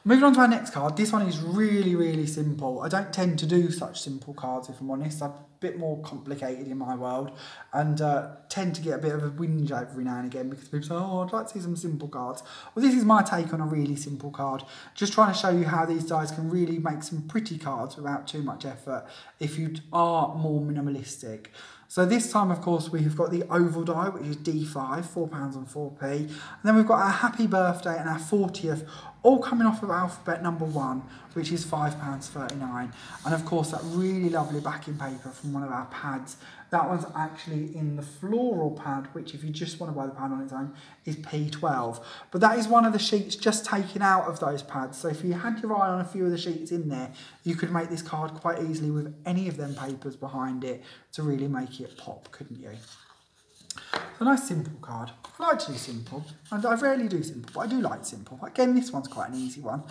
Moving on to our next card, this one is really, really simple. I don't tend to do such simple cards, if I'm honest. I'm a bit more complicated in my world and tend to get a bit of a whinge every now and again because people say, oh, I'd like to see some simple cards. Well, this is my take on a really simple card. Just trying to show you how these dies can really make some pretty cards without too much effort if you are more minimalistic. So this time, of course, we have got the oval die, which is D5, £4 and 4p. And then we've got our happy birthday and our 40th, all coming off of alphabet number 1, which is £5.39. And of course, that really lovely backing paper from one of our pads. That one's actually in the floral pad, which if you just want to buy the pad on its own, is P12. But that is one of the sheets just taken out of those pads. So if you had your eye on a few of the sheets in there, you could make this card quite easily with any of them papers behind it to really make it pop, couldn't you? It's a nice simple card. I like to do simple, and I rarely do simple, but I do like simple. Again, this one's quite an easy one.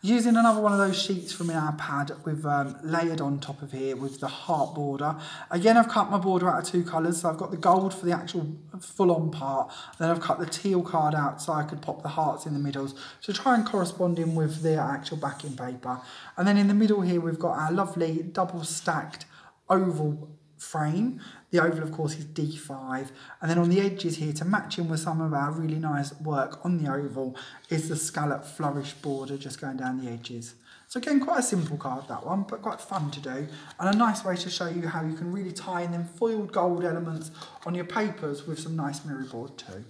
Using another one of those sheets from our pad with layered on top of here with the heart border. Again, I've cut my border out of 2 colours, so I've got the gold for the actual full-on part, then I've cut the teal card out so I could pop the hearts in the middles to try and correspond in with the actual backing paper. And then in the middle here, we've got our lovely double-stacked oval frame. The oval, of course, is D5, and then on the edges here, to match in with some of our really nice work on the oval, is the Scalloped Flourish border just going down the edges. So again, quite a simple card, that one, but quite fun to do, and a nice way to show you how you can really tie in them foiled gold elements on your papers with some nice mirror board too.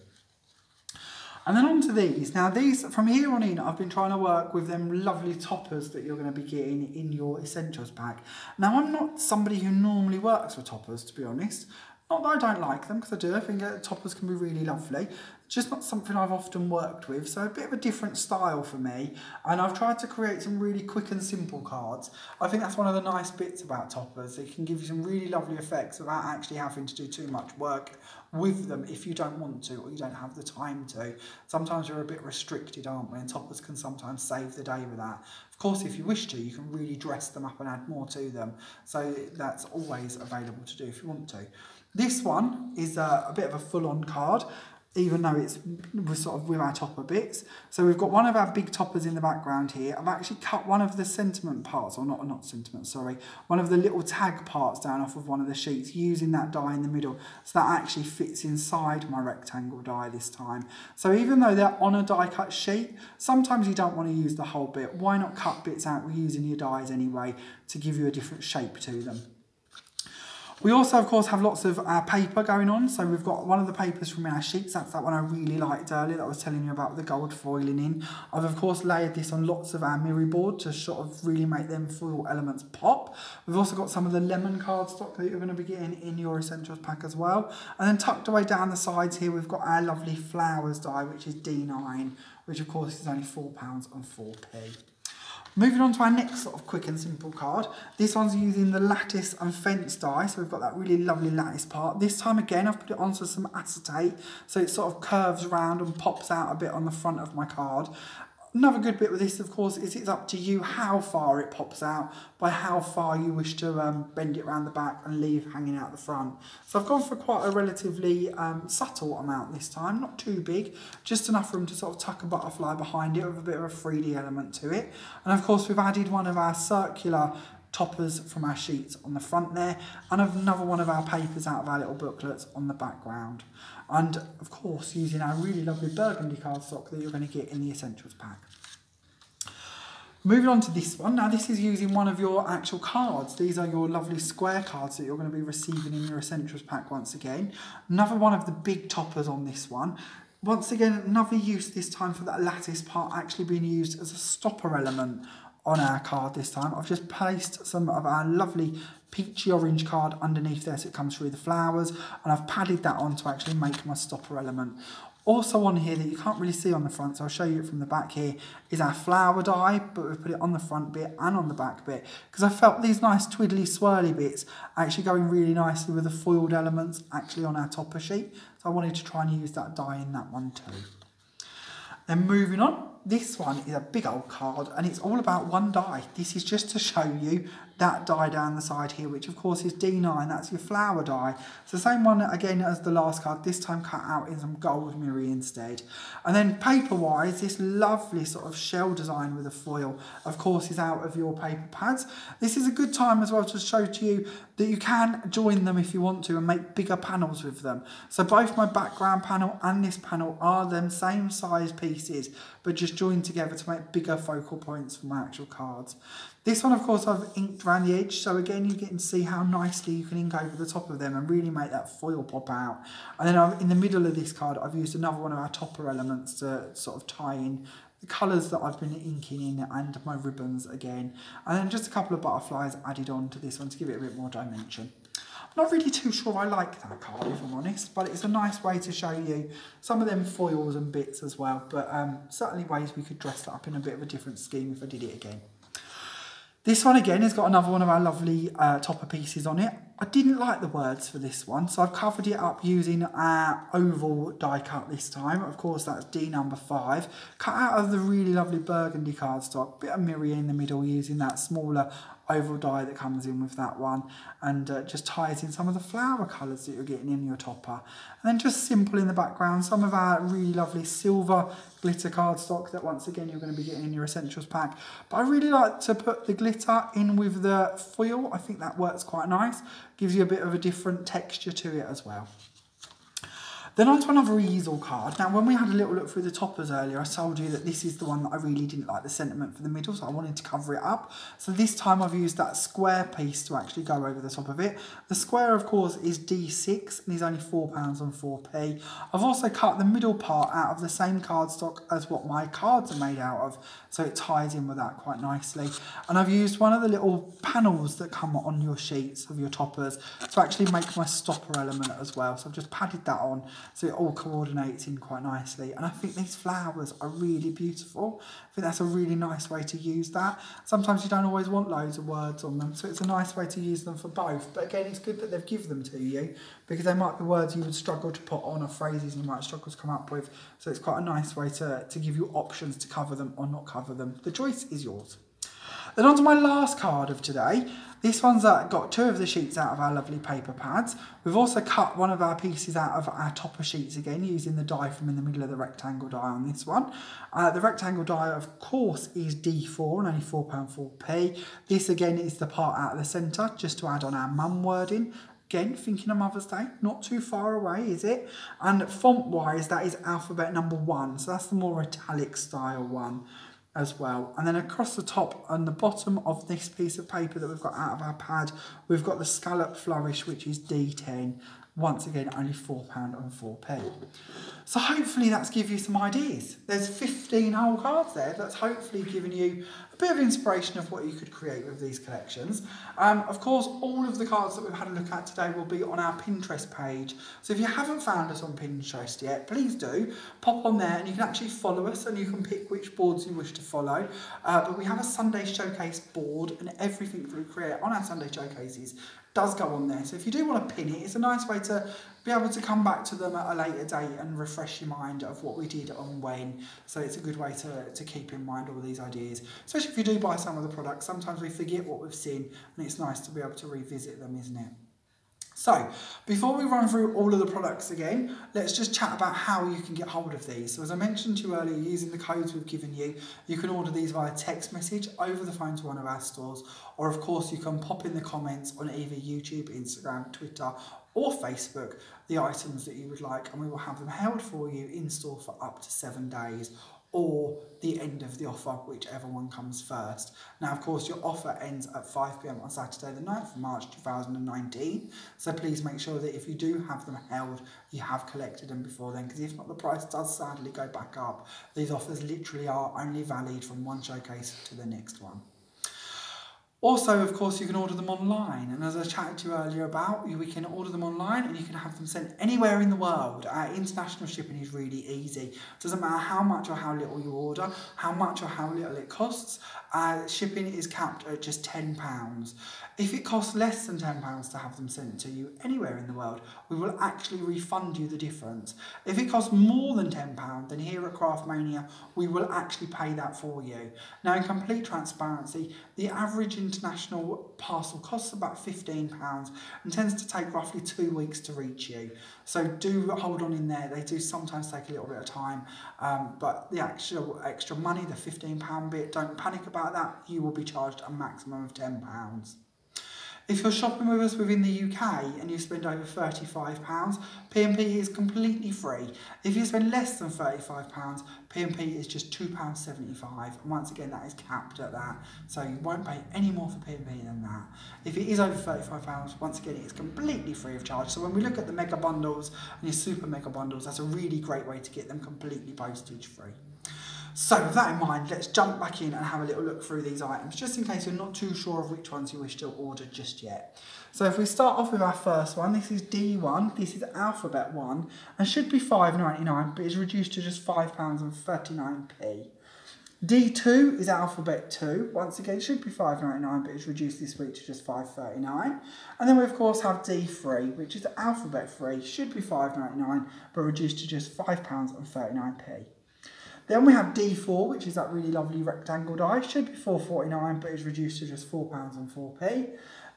And then on to these. Now these, from here on in, I've been trying to work with them lovely toppers that you're going to be getting in your Essentials pack. Now I'm not somebody who normally works with toppers, to be honest. Not that I don't like them, because I do. I think toppers can be really lovely. Just not something I've often worked with, so a bit of a different style for me. And I've tried to create some really quick and simple cards. I think that's one of the nice bits about toppers. They can give you some really lovely effects without actually having to do too much work with them if you don't want to or you don't have the time to. Sometimes we're a bit restricted, aren't we? And toppers can sometimes save the day with that. Of course, if you wish to, you can really dress them up and add more to them. So that's always available to do if you want to. This one is a bit of a full-on card, even though we're sort of with our topper bits. So we've got one of our big toppers in the background here. I've actually cut one of the sentiment parts, or not sentiment, sorry, one of the little tag parts down off of one of the sheets using that die in the middle. So that actually fits inside my rectangle die this time. So even though they're on a die cut sheet, sometimes you don't want to use the whole bit. Why not cut bits out using your dies anyway to give you a different shape to them? We also, of course, have lots of paper going on. So we've got one of the papers from our sheets. That's that one I really liked earlier that I was telling you about with the gold foiling in. I've, of course, layered this on lots of our mirror board to sort of really make them foil elements pop. We've also got some of the lemon cardstock that you're going to be getting in your Essentials pack as well. And then tucked away down the sides here, we've got our lovely flowers die, which is D9, which, of course, is only £4.04. Moving on to our next sort of quick and simple card. This one's using the Lattice Unfenced die, so we've got that really lovely lattice part. This time again, I've put it onto some acetate, so it sort of curves around and pops out a bit on the front of my card. Another good bit with this, of course, is it's up to you how far it pops out by how far you wish to bend it around the back and leave hanging out the front. So I've gone for quite a relatively subtle amount this time, not too big, just enough room to sort of tuck a butterfly behind it with a bit of a 3D element to it. And of course, we've added one of our circular toppers from our sheets on the front there, and another one of our papers out of our little booklets on the background. And of course, using our really lovely burgundy cardstock that you're going to get in the Essentials pack. Moving on to this one. Now this is using one of your actual cards. These are your lovely square cards that you're going to be receiving in your Essentials pack once again. Another one of the big toppers on this one. Once again, another use this time for that lattice part actually being used as a stopper element on our card this time. I've just placed some of our lovely peachy orange card underneath there so it comes through the flowers, and I've padded that on to actually make my stopper element. Also on here that you can't really see on the front, so I'll show you it from the back here, is our flower die, but we've put it on the front bit and on the back bit because I felt these nice twiddly swirly bits actually going really nicely with the foiled elements actually on our topper sheet. So I wanted to try and use that die in that one too. Then moving on, this one is a big old card and it's all about one die. This is just to show you that die down the side here, which of course is D9, that's your flower die. It's the same one again as the last card, this time cut out in some gold mirror instead. And then paper wise, this lovely sort of shell design with a foil, of course, is out of your paper pads. This is a good time as well to show to you that you can join them if you want to and make bigger panels with them. So both my background panel and this panel are them same size pieces, but just joined together to make bigger focal points for my actual cards. This one, of course, I've inked around the edge, so again, you get to see how nicely you can ink over the top of them and really make that foil pop out. And then in the middle of this card, I've used another one of our topper elements to sort of tie in the colours that I've been inking in and my ribbons again. And then just a couple of butterflies added on to this one to give it a bit more dimension. I'm not really too sure I like that card, if I'm honest, but it's a nice way to show you some of them foils and bits as well, but certainly ways we could dress that up in a bit of a different scheme if I did it again. This one again has got another one of our lovely topper pieces on it. I didn't like the words for this one, so I've covered it up using our oval die cut this time. Of course, that's D number 5. Cut out of the really lovely burgundy cardstock, bit of mirror in the middle using that smaller oval die that comes in with that one, and just ties in some of the flower colours that you're getting in your topper. And then just simple in the background, some of our really lovely silver glitter cardstock that once again you're going to be getting in your essentials pack. But I really like to put the glitter in with the foil. I think that works quite nice, gives you a bit of a different texture to it as well. Then on to another easel card. Now, when we had a little look through the toppers earlier, I told you that this is the one that I really didn't like the sentiment for the middle, so I wanted to cover it up. So this time I've used that square piece to actually go over the top of it. The square, of course, is D6 and is only £4.04. I've also cut the middle part out of the same cardstock as what my cards are made out of, so it ties in with that quite nicely. And I've used one of the little panels that come on your sheets of your toppers to actually make my stopper element as well. So I've just padded that on, so it all coordinates in quite nicely. And I think these flowers are really beautiful. I think that's a really nice way to use that. Sometimes you don't always want loads of words on them, so it's a nice way to use them for both. But again, it's good that they've given them to you, because they might be words you would struggle to put on, or phrases you might struggle to come up with. So it's quite a nice way to give you options to cover them or not cover them. The choice is yours. Then on to my last card of today. This one's got 2 of the sheets out of our lovely paper pads. We've also cut one of our pieces out of our topper sheets again, using the die from in the middle of the rectangle die on this one. The rectangle die, of course, is D4 and only £4.04. This again is the part out of the centre, just to add on our mum wording. Again, thinking of Mother's Day, not too far away, is it? And font-wise, that is alphabet number 1, so that's the more italic style one as well. And then across the top and the bottom of this piece of paper that we've got out of our pad, we've got the Scalloped Flourish, which is D10. Once again, only £4.04. So hopefully that's given you some ideas. There's 15 whole cards there. That's hopefully given you a bit of inspiration of what you could create with these collections. Of course, all of the cards that we've had a look at today will be on our Pinterest page. So if you haven't found us on Pinterest yet, please do. Pop on there and you can actually follow us, and you can pick which boards you wish to follow. But we have a Sunday Showcase board, and everything that we create on our Sunday Showcases does go on there. So if you do want to pin it, it's a nice way to be able to come back to them at a later date and refresh your mind of what we did and when. So it's a good way to keep in mind all these ideas. Especially if you do buy some of the products, sometimes we forget what we've seen, and it's nice to be able to revisit them, isn't it? So, before we run through all of the products again, let's just chat about how you can get hold of these. So as I mentioned to you earlier, using the codes we've given you, you can order these via text message, over the phone to one of our stores, or of course you can pop in the comments on either YouTube, Instagram, Twitter, or Facebook the items that you would like, and we will have them held for you in store for up to 7 days, or the end of the offer, whichever one comes first. Now, of course, your offer ends at 5 PM on Saturday, the 9th of March 2019. So please make sure that if you do have them held, you have collected them before then, because if not, the price does sadly go back up. These offers literally are only valid from one showcase to the next one. Also, of course, you can order them online, and as I chatted to you earlier about, we can order them online and you can have them sent anywhere in the world. International shipping is really easy. It doesn't matter how much or how little you order, how much or how little it costs. Shipping is capped at just £10. If it costs less than £10 to have them sent to you anywhere in the world, we will actually refund you the difference. If it costs more than £10, then here at Craftmania, we will actually pay that for you. Now, in complete transparency, the average international parcel costs about £15 and tends to take roughly 2 weeks to reach you. So do hold on in there. They do sometimes take a little bit of time, but the actual extra money, the £15 bit, don't panic about that. You will be charged a maximum of £10. If you're shopping with us within the UK and you spend over £35, P&P is completely free. If you spend less than £35, P&P is just £2.75. And once again, that is capped at that. So you won't pay any more for P&P than that. If it is over £35, once again, it's completely free of charge. So when we look at the mega bundles and your super mega bundles, that's a really great way to get them completely postage free. So with that in mind, let's jump back in and have a little look through these items, just in case you're not too sure of which ones you wish to order just yet. So if we start off with our first one, this is D1, this is alphabet 1, and should be £5.99, but is reduced to just £5.39. D2 is alphabet 2. Once again, it should be $5.99, but it's reduced this week to just $5.39. And then we of course have D3, which is alphabet 3, should be $5.99, but reduced to just £5.39. Then we have D4, which is that really lovely rectangle die, should be $4.49, but is reduced to just £4.04.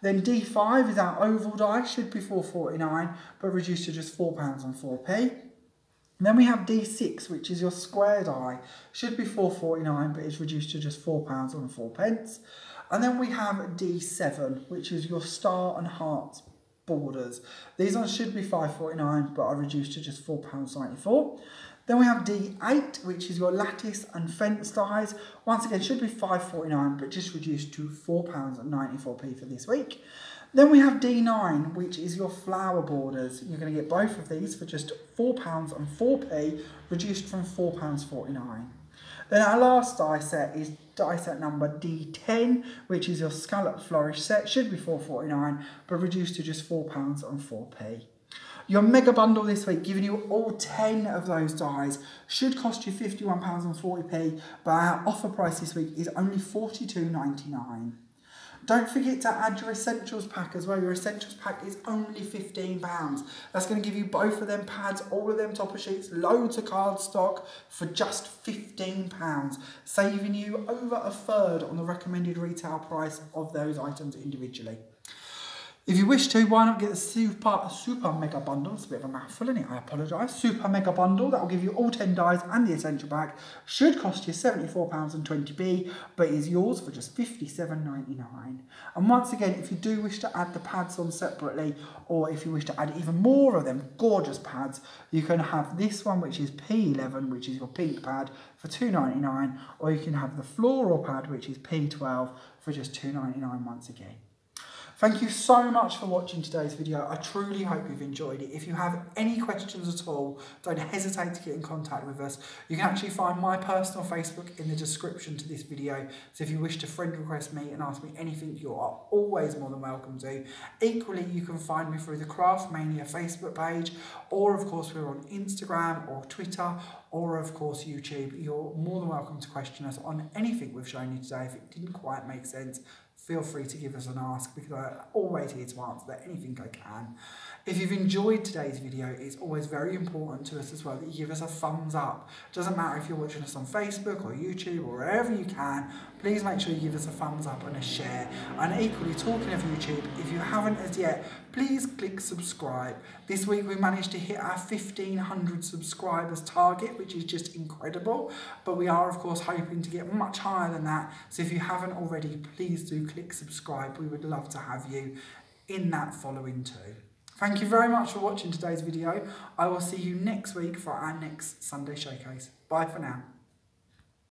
Then D5 is our oval die, should be $4.49, but reduced to just £4.04. Then we have D6, which is your square die, should be $4.49, but is reduced to just £4.04. And then we have D7, which is your star and heart borders. These ones should be $5.49, but are reduced to just £4.94. Then we have D8, which is your lattice and fence dies. Once again, should be $5.49, but just reduced to £4.94 for this week. Then we have D9, which is your flower borders. You're going to get both of these for just £4.04, reduced from £4.49. Then our last die set is die set number D10, which is your Scalloped Flourish set. Should be $4.49, but reduced to just £4.04. Your mega bundle this week, giving you all 10 of those dies, should cost you £51.40, but our offer price this week is only $42.99. Don't forget to add your essentials pack as well. Your essentials pack is only £15. That's going to give you both of them pads, all of them topper sheets, loads of card stock for just £15, saving you over a third on the recommended retail price of those items individually. If you wish to, why not get the super mega bundle? It's a bit of a mouthful, isn't it? I apologise. Super mega bundle, that will give you all 10 dies and the essential pack. Should cost you £74.20, but is yours for just £57.99. And once again, if you do wish to add the pads on separately, or if you wish to add even more of them gorgeous pads, you can have this one, which is P11, which is your pink pad, for £2.99, or you can have the floral pad, which is P12, for just £2.99 once again. Thank you so much for watching today's video. I truly hope you've enjoyed it. If you have any questions at all, don't hesitate to get in contact with us. You can actually find my personal Facebook in the description to this video. So if you wish to friend request me and ask me anything, you are always more than welcome to. Equally, you can find me through the Craftmania Facebook page, or of course we're on Instagram or Twitter, or of course YouTube. You're more than welcome to question us on anything we've shown you today. If it didn't quite make sense, feel free to give us an ask, because I'm always here to answer anything I can. If you've enjoyed today's video, it's always very important to us as well that you give us a thumbs up. Doesn't matter if you're watching us on Facebook or YouTube or wherever you can, please make sure you give us a thumbs up and a share. And equally, talking of YouTube, if you haven't as yet, please click subscribe. This week we managed to hit our 1,500 subscribers target, which is just incredible. But we are of course hoping to get much higher than that. So if you haven't already, please do click subscribe. We would love to have you in that following too. Thank you very much for watching today's video. I will see you next week for our next Sunday showcase. Bye for now.